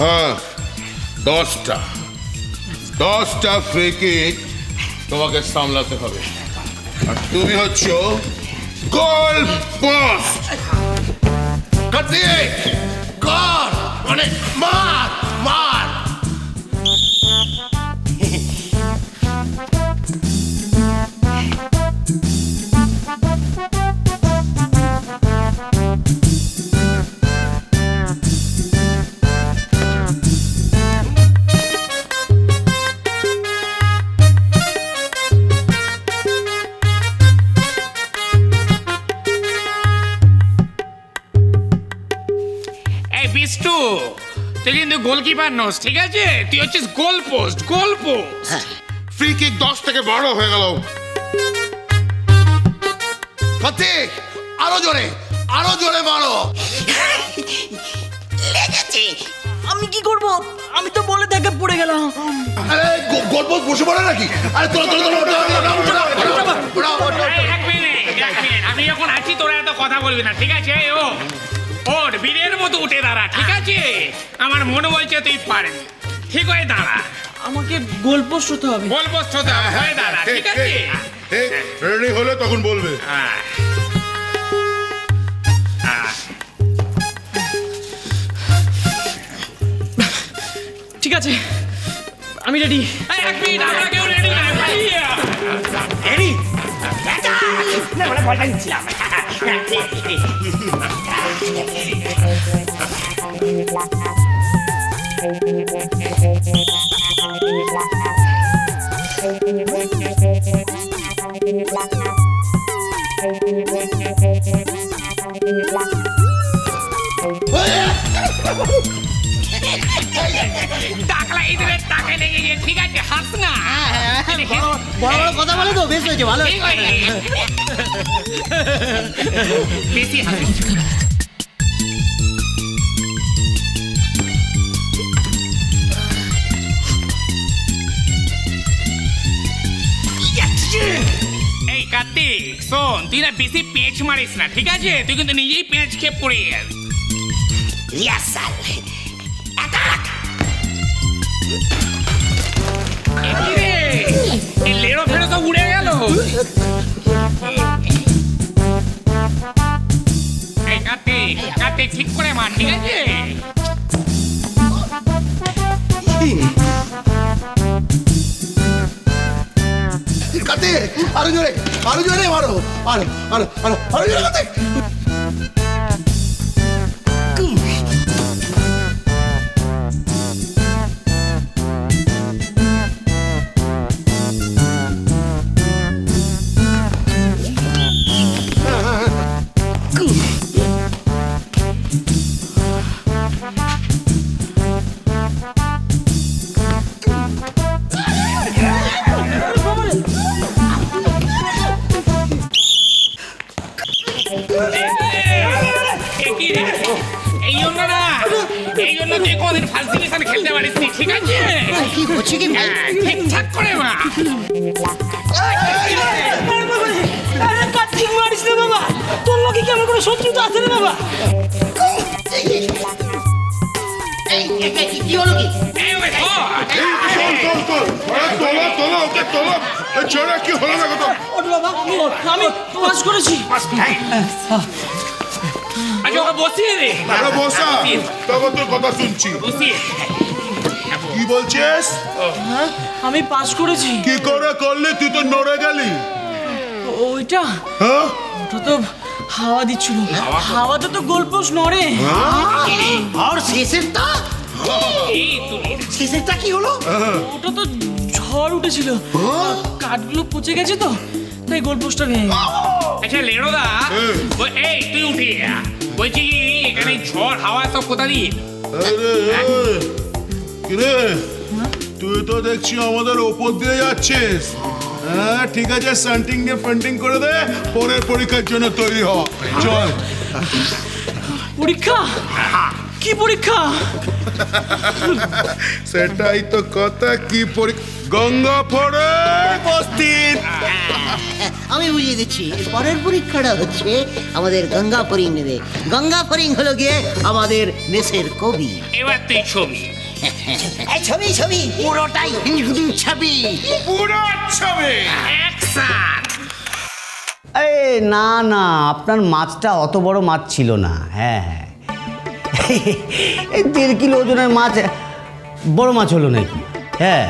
হ্যাঁ 10টা free kick তোমাকে সামলাতে হবে আর তুমি হচ্ছ গোল পোস্ট। কার্তিক কর মানে মার মার। বিষ্টু তুই কিন্তু গোলকিপার নস, ঠিক আছে? তুই হচ্ছিস গোল পোস্ট। ফ্রি কিক 10 থেকে 12 হয়ে গেল। কার্তিক আরো জোরে মারো। লেগেছে। আমি কি করব? আমি তো বলে দেখে পড়ে গেলাম। আরে গোল পোস্ট বসে পড়ে নাকি? আরে তোরা আমি যখন আছি তোরা এত কথা বলবি না, ঠিক আছে? ওর বীরের মতো উঠে দাঁড়া, ঠিক আছে? আমার মনে বলছে তুই পারবি। ঠিক হয়ে দাঁড়া। আমাকে গোল পোস্ট হতে হবে। গোল পোস্ট হতে হবে, হয়ে দাঁড়া, ঠিক আছে? রেডি হলে তখন বলবে। ঠিক আছে, আমি রেডি। এক মিনিট, আমরা কেউ রেডি না। রেডি? না মানে বলটা নিচ্ছিলাম। টাকলা ইঁদুরের টাকে লেগে গিয়ে, ঠিক আছে? হাস না। বড় কথা বলে তো বেশ হয়েছে, ভালো। বেশি হাসি। এই কার্তিক শোন, তুই না বেশি পেঁচ মারিস না, ঠিক আছে? তুই কিন্তু নিজেই পেঁচ খেয়ে পড়ে যাবি। লেড়ো ফেরো তো উড়ে গেল। এই কার্তিক ঠিক করে মার, ঠিক আছে? কার্তিক আরো জোরে মারো। আরো জোরে কার্তিক। এই জন্য তুই কোনদিন ফার্স্ট ডিভিশন খেলতে পারিস নি, ঠিক আছে? কি হচ্ছে কি? ঠিকঠাক করে মা। কার্তিক মারিস না বাবা, তোর লোকে কি আমার কোনো শত্রুতা আছে না বাবা? কি হলো কি? কি হলো না কথা? বাবা আমি পাস করেছি। আচ্ছা ওকে বসিয়ে দে। বসা, তখন তোর কথা শুনছি। বসিয়ে কি বলছিস? আমি পাস করেছি। কি করে করলি? তুই তো নড়ে গেলি। ওইটা হ্যাঁ, ওটা তো হাওয়া দিচ্ছিল, হাওয়াতে তো গোল পোস্ট নড়ে। আর শেষেরটা কি হলো? ওটা তো ঝড় উঠেছিল, কাঠগুলো পচে গেছে তো, তাই গোল পোস্টটা ভেঙে গেছে। আচ্ছা লেড়োদা, এই তুই উঠে যা। বলছি কি এখানে ঝড় হাওয়া সব কোথা দিয়ে? কিরে তুই তো দেখছি আমাদের ওপর দিয়ে যাচ্ছিস। হ্যাঁ ঠিক আছে, সান্টিং নিয়ে ফান্টিং করে দে, পরের পরীক্ষার জন্য তৈরি হ। চল। পরীক্ষা? কি পরীক্ষা? সেটাই তো কথা, কি পরীক্ষা? গঙ্গা ফোড়ে উপস্থিত। আমি বুঝিয়ে দিচ্ছি, পরের পরীক্ষাটা হচ্ছে আমাদের গঙ্গা ফরিং নেবে। গঙ্গা ফরিং হলো গিয়ে আমাদের দেশের কবি। এবার তুই ছবি। ছবি ছবি পুরোটাই ছবি। পুরো ছবি। অ্যাকশন। আরে না না, আপনার মাছটা অত বড় মাছ ছিল না। হ্যাঁ এই 1.5 কিলো ওজনের মাছ বড় মাছ হলো নাকি? হ্যাঁ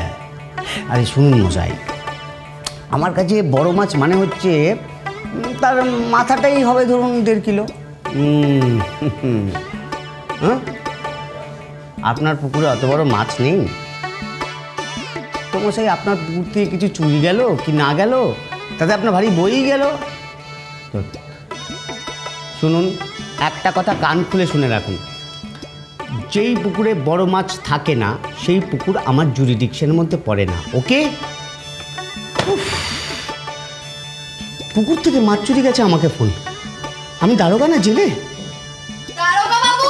আরে শুনুন মশাই, আমার কাছে বড় মাছ মানে হচ্ছে তার মাথাটাই হবে ধরুন 1.5 কিলো। হ্যাঁ, আপনার পুকুরে অত বড় মাছ নেই তো মশাই? আপনার পুকুর থেকে কিছু চুরি গেল কি না গেল, তাতে আপনার ভারী বই গেল। শুনুন, একটা কথা কান খুলে শুনে রাখুন, যেই পুকুরে বড় মাছ থাকে না সেই পুকুর আমার জুরিডিকশনের মধ্যে পড়ে না। ওকে? পুকুর থেকে মাছ চুরি গেছে, আমাকে ফোন। আমি দারোগা না জেলে? দারোগা বাবু,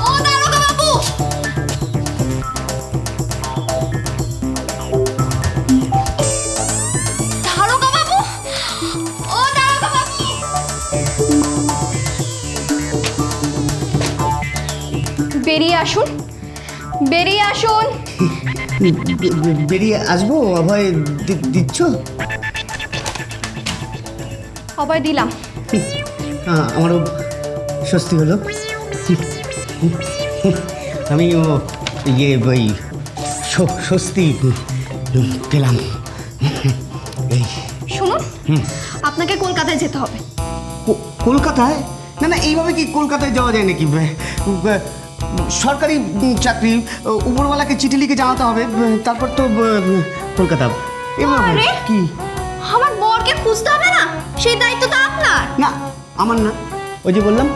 ও দারোগা বাবু, দারোগা বাবু, ও দারোগা বাবু, বেরিয়ে আসুন, বেরিয়ে আসুন। বেরিয়ে আসবো? অভয় দিচ্ছ? অভয় দিলাম। আমারও স্বস্তি হলো। আমি ওই স্বস্তি পেলাম। শুনুন, আপনাকে কলকাতায় যেতে হবে। কলকাতায়? না না, এইভাবে কি কলকাতায় যাওয়া যায় নাকি? সরকারি চাকরি, উপরওয়ালাকে চিঠি লিখে জানাতে হবে, তারপর তো কলকাতা। আরে, কি? আমার বরকে খুঁজতে হবে না? সেই দায়িত্ব তো আপনার। না, আমার না, ওই যে বললাম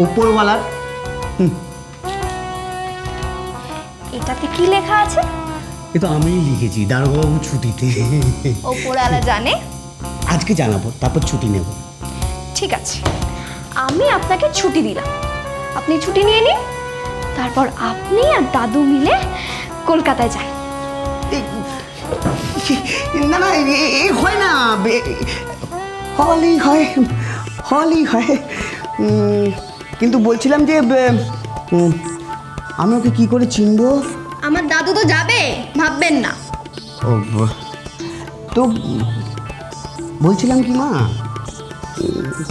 উপরওয়ালার। এটাতে কি লেখা আছে? এ তো আমিই লিখেছি, দারোগাবাবু ছুটিতে। ওপরওয়ালা জানে? আজকে জানাবো, তারপর ছুটি নেব। ঠিক আছে, আমি আপনাকে ছুটি দিলাম, আপনি ছুটি নিয়ে নিন, তারপর আপনি আর দাদু মিলে কলকাতায় যান। না না, এ হয় না, হলেই হয়, হলেই হয়। কিন্তু বলছিলাম যে আমি ওকে কি করে চিনবো? আমার দাদু তো যাবে, ভাববেন না। ও, তো বলছিলাম কি মা,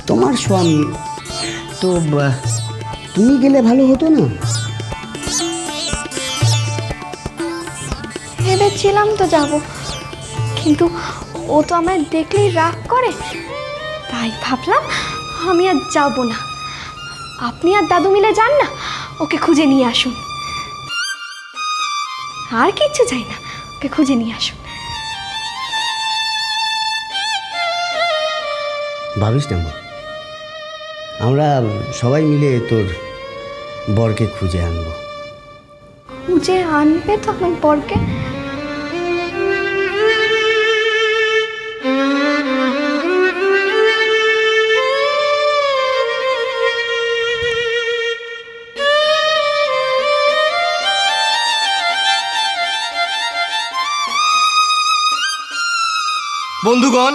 তোমার স্বামী তো, তুমি গেলে ভালো হতো না? ভেবেছিলাম তো যাব, কিন্তু ও তো আমায় দেখলেই রাগ করে, তাই ভাবলাম আমি আর যাব না। আপনি আর দাদু মিলে যান না, ওকে খুঁজে নিয়ে আসুন। আর কিচ্ছু চাই না, ওকে খুঁজে নিয়ে আসুন। ভাবিস না মা, আমরা সবাই মিলে তোর বরকে খুঁজে আনবো। খুঁজে আনবে তো আমার বরকে? বন্ধুগণ,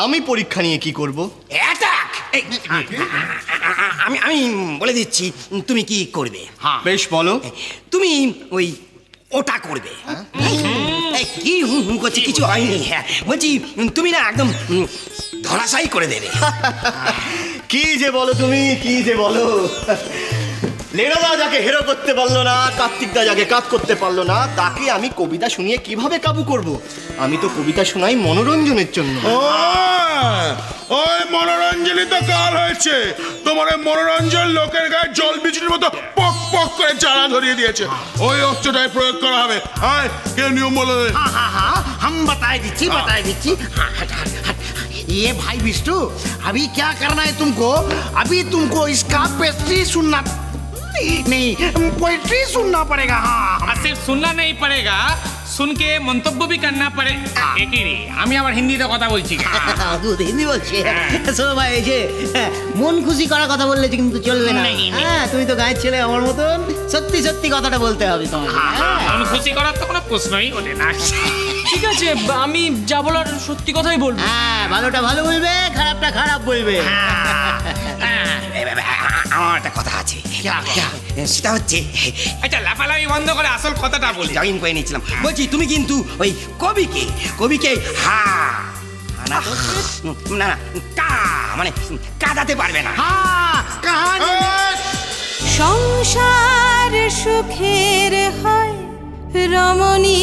আমি পরীক্ষা নিয়ে কি করব? অ্যাটাক! আমি আমি বলে দিচ্ছি তুমি কি করবে। বেশ বলো। তুমি ওই ওটা করবে। এই, কি হুম হুম করছে? কিছু হয়নি। হ্যাঁ বলছি, তুমি না একদম ধরাশায়ী করে দেবে। কি যে বলো তুমি, কি যে বলো। লেনাদা যাকে হেরো করতে পারলো না, কার্তিকদা যাকে কাজ করতে পারলো না, তাকে আমি কবিতা শুনিয়ে কিভাবে কাবু করব? আমি তো কবিতা শোনাই মনোরঞ্জনের জন্য। ওই মনোরঞ্জনই তো কাল হয়েছে। তোমার ওই মনোরঞ্জন লোকের গায়ে জল বিচুরির মতো পক পক করে জ্বালা ধরিয়ে দিয়েছে। ওই অস্ত্রটাই প্রয়োগ করা হবে। আয়, কেউ নিয়ম বলে দে। हम बताए दीची। ये भाई विष्णु, अभी क्या करना है तुमको? अभी तुमको इसका पेस्ट्री सुनना नहीं, पोएट्री सुनना पड़ेगा। हाँ, और सिर्फ सुनना नहीं पड़ेगा, सुन के मंतव्य भी करना पड़े। एक ही रे, আমি আবার হিন্দিতে কথা বলছি। হিন্দি বলছি শোনো ভাই, এই যে মন খুশি করার কথা বললে কিন্তু চলবে না। হ্যাঁ, তুমি তো গায়ের ছেলে আমার মতন, সত্যি সত্যি কথাটা বলতে হবে তোমাকে। মন খুশি করার তো কোনো প্রশ্নই ওঠে না। ঠিক আছে, আমি যা বলার সত্যি কথাই বলবো। হ্যাঁ, ভালোটা ভালো বলবে, খারাপটা খারাপ বলবে। আমার একটা কথা আছে, সেটা হচ্ছে আচ্ছা লাফালাফি বন্ধ করে আসল কথাটা বলি। জয়েন করে নিয়েছিলাম, বলছি তুমি কিন্তু ওই কবিকে হা না না কা মানে কাঁদাতে পারবে না। সংসার সুখের হয় রমণী